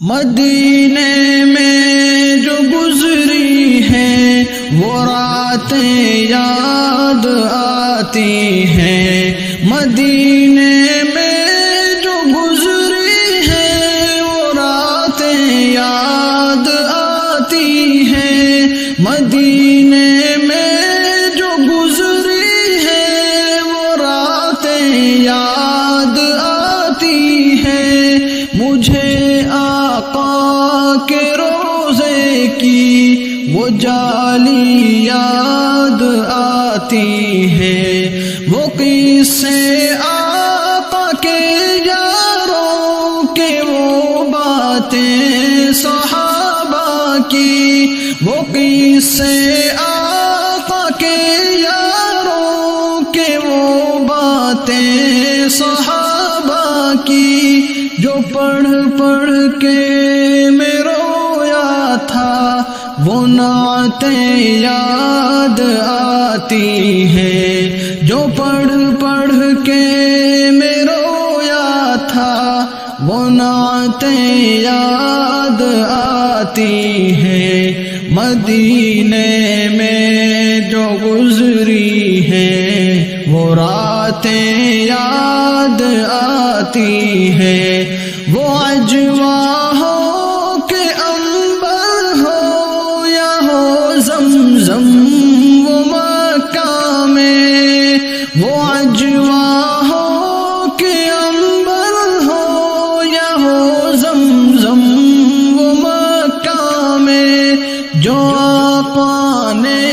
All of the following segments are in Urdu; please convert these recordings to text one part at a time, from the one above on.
مدینے میں جو گزری ہیں وہ راتیں یاد آتی ہیں، مدینے میں جو گزری ہیں وہ راتیں یاد آتی ہیں، مدینے میں جو گزری ہیں وہ راتیں یاد آتی ہیں، مجھے آقا کے روزے کی وہ جالی یاد آتی ہے، وہ قصے آقا کے یاروں کے، وہ باتیں صحابہ کی، وہ قصے آقا کے یاروں کے، وہ باتیں صحابہ کی، جو پڑھ پڑھ کے میں رویا تھا وہ نعتیں یاد آتی ہیں، جو پڑھ پڑھ کے میں رویا تھا وہ نعتیں یاد آتی ہیں، مدینے میں جو گزری ہیں وہ راتیں یاد آتی ہیں، وہ اجوا ہو کہ عنبر ہو یا ہو زمزم وہ مکہ میں، وہ اجوا ہو کہ عنبر ہو یا ہو زمزم وہ مکہ میں، جو آقا نے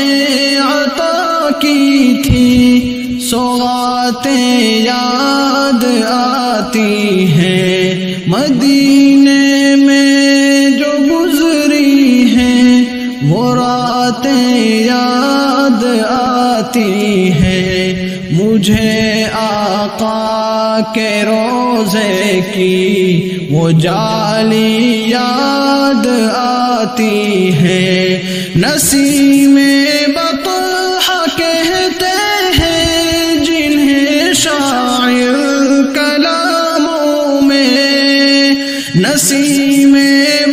عطا کی تھی سوغاتیں یاد آتی ہیں، مدینے میں جو گزری ہیں وہ راتیں یاد آتی ہیں، مجھے آقا کے روزے کی وہ جالی یاد آتی ہے، نسیم بطحہ کہتے ہیں جنہیں شاعر کلاموں میں، نسیم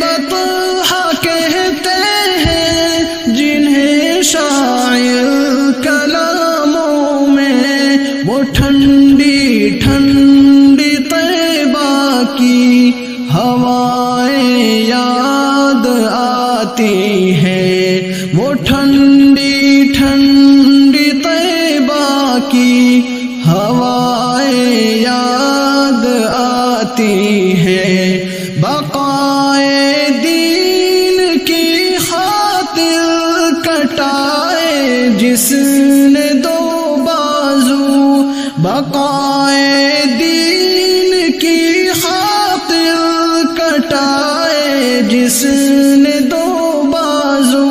بطحہ کہتے ہیں جنہیں شاعر کلاموں میں، وہ ٹھنڈی ٹھنڈی طیبہ کی ہوائیں یاد آتی ہیں، وہ ٹھنڈی ٹھنڈی طیبہ کی ہوائیں یاد آتی ہیں، بقائے دین کی خاطر کٹائے جس نے دو بازو، بقائے دین کی خاطر کٹائے جس نے دو بازو،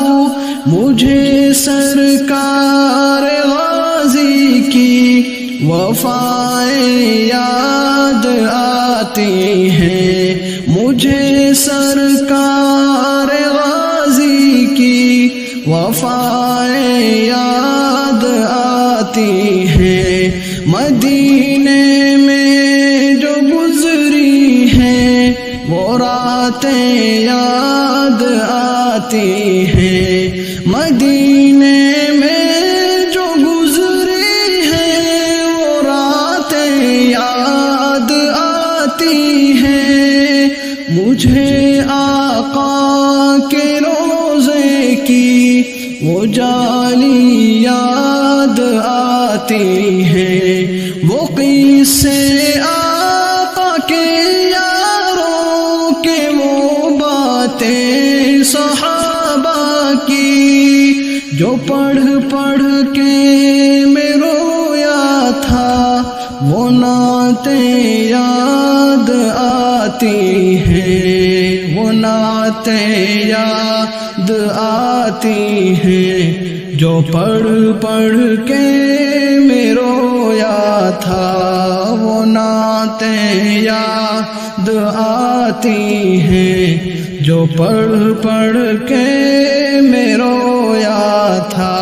مجھے سرکار غازی کی وفائیں یاد آتی ہیں، مجھے سرکار غازی کی وفائیں یاد آتی ہیں، مدینے میں جو گزری ہیں وہ راتیں یاد آتی ہیں، مدینے میں جو گزری ہیں وہ راتیں یاد آتی ہیں، مجھے آقا کے روزے کی وہ جالی یاد آتی ہیں، وہ قصے آقا کے یاروں کے، وہ باتیں صحابہ کی، جو پڑھ پڑھ کے میں رویا تھا وہ نعتیں یاد آتی ہیں، وہ نعتیں یاد آتی ہیں، جو پڑھ پڑھ کے میں رویا تھا وہ نعتیں یاد آتی ہیں، جو پڑھ پڑھ کے میں رویا تھا۔